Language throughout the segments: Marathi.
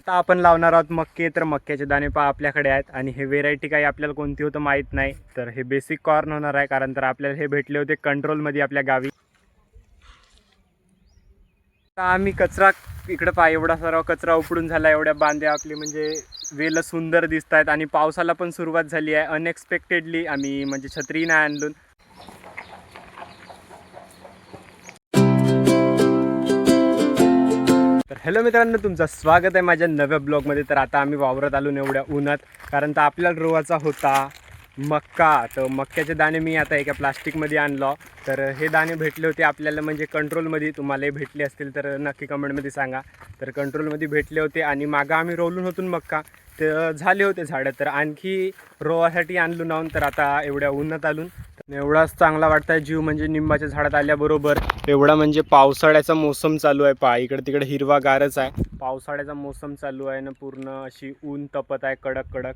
आता आपण लावणार आहोत मक्के. तर मक्याचे दाणे पहा आपल्याकडे आहेत आणि हे व्हेरायटी काही आपल्याला कोणती होतं माहीत नाही. तर हे बेसिक कॉर्न होणार आहे, कारण तर आपल्याला हे भेटले होते कंट्रोलमध्ये आपल्या गावी. आता आम्ही कचरा इकडं पहा, एवढा सर्व कचरा उपडून झाला. एवढ्या बांध्या आपली म्हणजे वेल सुंदर दिसत आहेत आणि पावसाला पण सुरुवात झाली आहे. अनएक्सपेक्टेडली आम्ही म्हणजे छत्री नाही आणलो. तर हॅलो मित्रांनो, तुमचं स्वागत आहे माझ्या नव्या ब्लॉगमध्ये. तर आता आम्ही वावरत आलो एवढ्या उन्हात, कारण तर आपल्याला रोवाचा होता मक्का. तर मक्याचे दाणे मी आता एका प्लास्टिकमध्ये आणलो. तर हे दाणे भेटले होते आपल्याला म्हणजे कंट्रोलमध्ये. तुम्हालाही भेटले असतील तर नक्की कमेंटमध्ये सांगा. तर कंट्रोलमध्ये भेटले होते आणि मागं आम्ही रोवून होतून मक्का तर झाले होते झाडं. तर आणखी रोवासाठी आणलो नाहून. तर आता एवढ्या उन्हात आलून एवढाच चांगला वाटतं जीव म्हणजे निंबाच्या झाडात आल्याबरोबर. एवढा म्हणजे पावसाळ्याचा मोसम चालू आहे पहा, इकडे तिकडे हिरवागारच आहे. पावसाळ्याचा मोसम चालू आहे ना, पूर्ण अशी ऊन तपत आहे कडक कडक.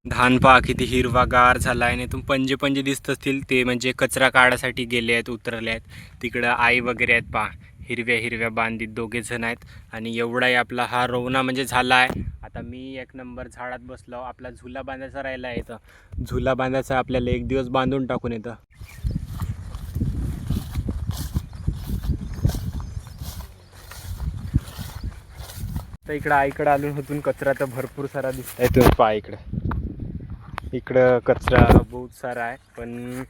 धान पहा किती हिरवागार झाला आहे. आणि तुम पंजे पंजे दिसत असतील ते म्हणजे कचरा काढायसाठी गेले आहेत, उतरले आहेत. तिकडं आई वगैरे आहेत पहा, हिरव्या हिरव्या बांधीत दोघे जण आहेत. आणि एवढाही आपला हा रोवणा म्हणजे झाला आहे. आता मी एक नंबर झाडात बसलो. आपला झुला बांधायचा राहिला आहे, तर झुला बांधायचा आपल्याला एक दिवस बांधून टाकून येतं. तर इकडं आईकडं आलून होतून कचरा तर भरपूर सारा दिसत आहे. तुम्ही पहा इकडं कचरा बहुत सारा आहे, पण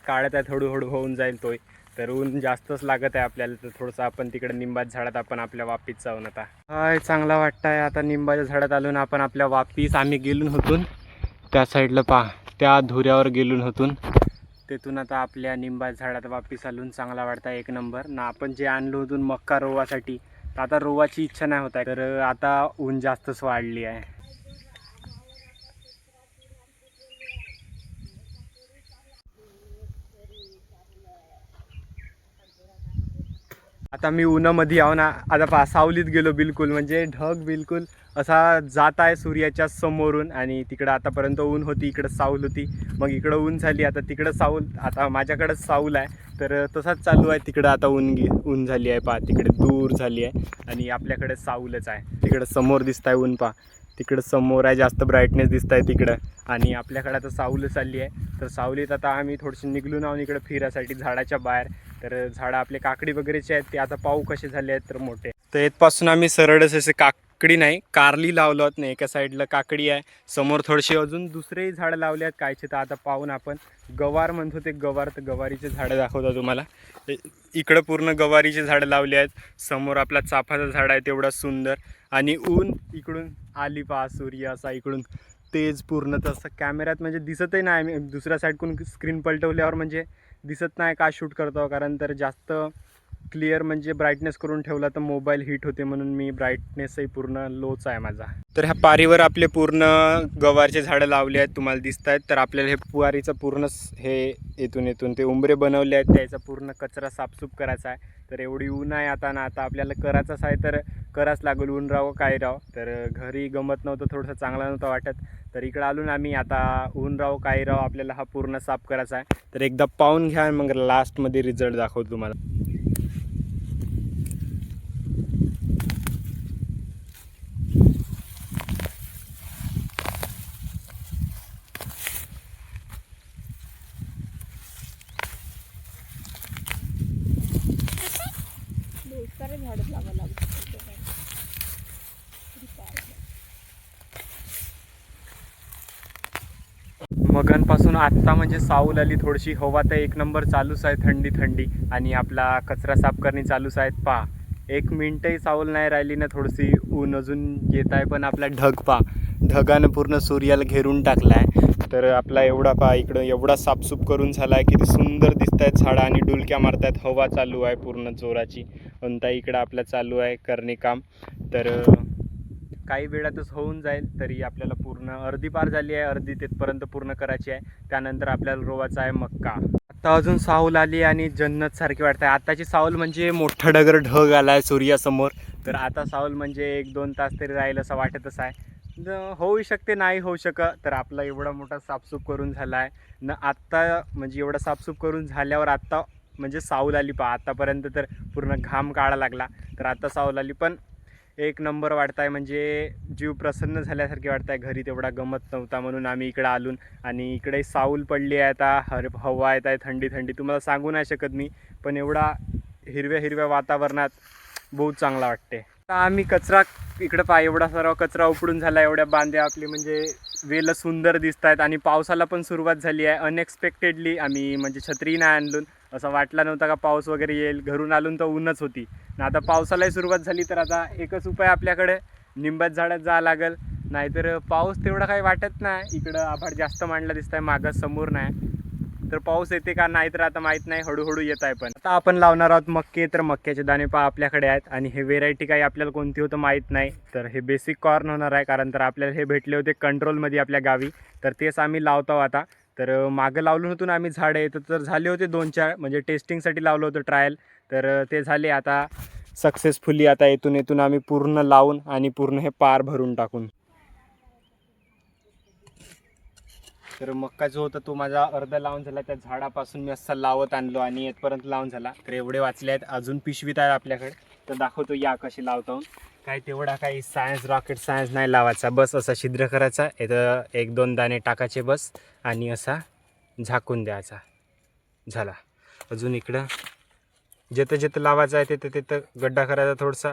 काढत आहे हळूहळू होऊन जाईल तोय. तर ऊन जास्तच लागत आहे आपल्याला, तर थोडंसं आपण तिकडे निंबाच्या झाडात आपण आपल्या वापीत जाऊन आता हाय चांगला वाटतंय. आता निंबाच्या झाडात आलून आपण आपल्या वापीस आम्ही गेलून होतून त्या साईडला पहा, त्या धुऱ्यावर गेलून होतून तेथून आता आपल्या निंबाच्या झाडात वापीस आलून चांगला वाटतं एक नंबर ना. आपण जे आणलो होतून मक्का रोवासाठी, तर आता रोवाची इच्छा नाही होत आहे. तर आता ऊन जास्तच वाढली आहे. आता मी उन्हामध्ये आहो ना. आता पहा सावलीत गेलो, बिलकुल म्हणजे ढग बिलकुल असा जात आहे सूर्याच्या समोरून. आणि तिकडं आतापर्यंत ऊन होती, इकडं सावल होती, मग इकडं ऊन झाली, आता तिकडं सावल, आता माझ्याकडंच सावल आहे. तर तसाच चालू आहे. तिकडं आता ऊन झाली आहे पहा, तिकडे दूर झाली आहे आणि आपल्याकडे सावलच आहे. तिकडं समोर दिसत आहे ऊन पहा, तिकडं समोर आहे, जास्त ब्राईटनेस दिसत आहे तिकडं. आणि आपल्याकडे आता सावलं चालली आहे. तर सावलीत आता आम्ही थोडीशी निघलून आहोत इकडं फिरायसाठी झाडाच्या बाहेर. तर झाडं आपले काकडी वगैरेचे आहेत, ते आता पाहू कसे झाले आहेत तर मोठे. तर येथपासून आम्ही सरळच असे काकडी नाही कारली लावलो आहोत नाही. एका साईडला काकडी आहे, समोर थोडेसे अजून दुसरेही झाडं लावले आहेत कायचे. तर आता पाहून आपण गवार म्हणत होते, गवार, तर गवारीचे झाडं दाखवतो तुम्हाला. इकडं पूर्ण गवारीचे झाडं लावले आहेत. समोर आपला चाफाचं झाड आहे तेवढा सुंदर. आणि ऊन इकडून आली पहा, सूर्य असा इकडून तेज पूर्ण, तसं कॅमेऱ्यात म्हणजे दिसतही नाही. आम्ही दुसऱ्या साईडकडून स्क्रीन पलटवल्यावर म्हणजे दिसत नाही का शूट करतो, कारण तर जास्त क्लिअर म्हणजे ब्राईटनेस करून ठेवला तर मोबाईल हीट होते, म्हणून मी ब्राईटनेसही पूर्ण लोच आहे माझा. तर ह्या पारीवर आपले पूर्ण गवारचे झाडं लावले आहेत, तुम्हाला दिसत आहेत. तर आपल्याला हे पारीचं पूर्ण हे येथून ते उंबरे बनवले आहेत, त्याचा पूर्ण कचरा साफसूफ करायचा आहे. तर एवढी ऊन आहे आता ना, आता आपल्याला करायचंच आहे तर कराच लागेल, ऊन राहो काय राहो. तर घरी गमत नव्हतं, थोडंसं चांगलं नव्हतं वाटत. तर इकडं आलून आम्ही आता ऊन राहो काय राहो, आपल्याला हा पूर्ण साफ करायचा आहे. तर एकदा पाहून घ्या, मग लास्टमध्ये रिझल्ट दाखवतो तुम्हाला. मगांपासून आत्ता म्हणजे सावल आली, थोडीशी हवा तर एक नंबर चालूच आहे, थंडी थंडी. आणि आपला कचरा साफ करणे चालूच आहेत पहा. एक मिनटही सावल नाही राहिली ना, थोडीशी ऊन अजून येत आहे. पण आपला ढग पहा, ढगानं पूर्ण सूर्याला घेरून टाकला आहे. तर आपला एवढा पहा इकडं एवढा साफसूफ करून झाला आहे, किती सुंदर दिसत आहेत झाडं आणि डुलक्या मारत आहेत. हवा चालू आहे पूर्ण जोराची. कोणता इकडं आपलं चालू आहे करणे काम. तर काही वेळातच होऊन जाईल. तरी आपल्याला पूर्ण अर्धी पार झाली आहे, अर्धी तिथपर्यंत पूर्ण करायची आहे. त्यानंतर आपल्याला रोवाचा आहे मक्का. आता अजून सावल आली आणि जन्नत सारखी वाटते. आताची सावल म्हणजे मोठा ढग आला आहे सूर्यासमोर. तर आता सावल म्हणजे 1-2 तास तरी राहील असं वाटतच आहे. होऊ शकते, नाही होऊ शकत. तर आपला एवढा मोठा साफसूफ करून झाला आहे न, आत्ता म्हणजे एवढा साफसूफ करून झाल्यावर आत्ता म्हणजे सावल आली पहा. आतापर्यंत तर पूर्ण घाम काढा लागला, तर आता सावल आली. पण एक नंबर वाटताय, म्हणजे जीव प्रसन्न झाल्यासारखे वाटताय. घरी तेवढा गमत नव्हता म्हणून आम्ही इकडं आलून, आणि इकडे साऊल पडली आहे आता, हवा येत आहे थंडी थंडी, तुम्हाला सांगू नाही शकत मी. पण एवढा हिरव्या हिरव्या वातावरणात बहुत चांगला वाटते. आता आम्ही कचरा इकडं एवढा सर्व कचरा उपडून झाला, एवढ्या बांध्या आपली म्हणजे वेल सुंदर दिसत आहेत. आणि पावसाला पण सुरुवात झाली आहे अनएक्सपेक्टेडली. आम्ही म्हणजे छत्री नाही आणलून, असं वाटलं नव्हतं का पाऊस वगैरे येईल. घरून आलून तर ऊनच होती ना. आता पावसालाही सुरुवात झाली, तर आता एकच उपाय आपल्याकडे, निंबात झाडात जावं लागेल. नाहीतर पाऊस तेवढा काही वाटत नाही. इकडं आभाळ जास्त मांडला दिसत आहे, मागं समोर नाही, तर पाऊस येते का नाही तर आता माहीत नाही, हळूहळू येत आहे. पण आता आपण लावणार आहोत मक्के, तर मक्क्याचे दाणे पहा आपल्याकडे आहेत. आणि हे व्हेरायटी काही आपल्याला कोणती होतं माहीत नाही, तर हे बेसिक कॉर्न होणार आहे. कारण तर आपल्याला हे भेटले होते कंट्रोलमध्ये आपल्या गावी, तर तेच आम्ही लावतो आता. तर मागं लावलं होतं आम्ही झाडे, तर झाले होते 2-4, म्हणजे टेस्टिंगसाठी लावलं होतं ट्रायल, तर ते झाले आता सक्सेसफुली. आता येथून आम्ही पूर्ण लावून आणि पूर्ण हे पार भरून टाकून. तर मक्का जो होता तो माझा अर्धा लावून झाला. त्या झाडापासून मी असा लावत आणलो आणि येथपर्यंत लावून झाला. तर एवढे वाचले आहेत, अजून पिशवीत आहे आपल्याकडे, तर दाखवतो या कशी लावतो. काय तेवढा काही सायन्स, रॉकेट सायन्स नाही लावायचा, बस असा छिद्र करायचा, इथं 1-2 दाणे टाकायचे बस, आणि असा झाकून द्यायचा, झाला. अजून इकडं जिथं जिथं लावायचं आहे तिथं तिथं गड्डा करायचा, थोडासा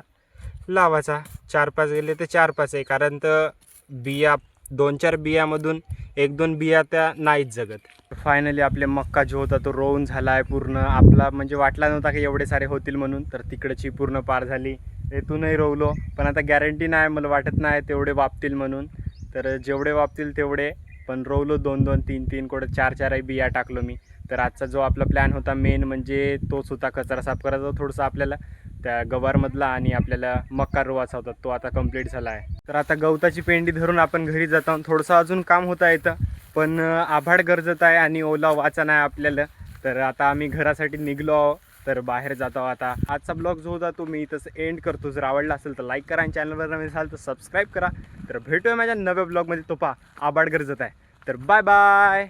लावायचा. 4-5 गेले तर 4-5 आहे, कारण तर बिया 2-4 बियामधून 1-2 बिया त्या नाहीच जगत. फायनली आपले मक्का जो होता तो रोवून झाला आहे पूर्ण. आपला म्हणजे वाटला नव्हता की एवढे सारे होतील म्हणून, तर तिकडची पूर्ण पार झाली. येथूनही रोवलो, पण आता गॅरंटी नाही, मला वाटत नाही तेवढे वापतील म्हणून. तर जेवढे वापतील तेवढे, पण रोवलो 2-2, 3-3, कुठं 4-4 बिया टाकलो मी. तर आजचा जो आपला प्लॅन होता मेन म्हणजे तोच होता, कचरा साफ करायचा थोडंसं आपल्याला त्या गवारमधला, आणि आपल्याला मक्का रोवाचा होता, तो आता कंप्लीट झाला आहे. तर आता गवताची पेंडी धरून आपण घरी जातो. थोडंसं अजून काम होतं येतं, पण आभाळ गरजत आहे आणि ओला वाचा नाही आपल्याला. तर आता आम्ही घरासाठी निघलो, तर बाहेर जातो आता. आजचा ब्लॉग जो होता तो मी तसं एंड करतो. जर आवडला असेल तर लाईक करा, आणि चॅनलवर नवीन असाल तर सबस्क्राईब करा. तर भेटूया माझ्या नव्या ब्लॉगमध्ये. तो पहा आभाळ गरजत आहे. तर बाय बाय.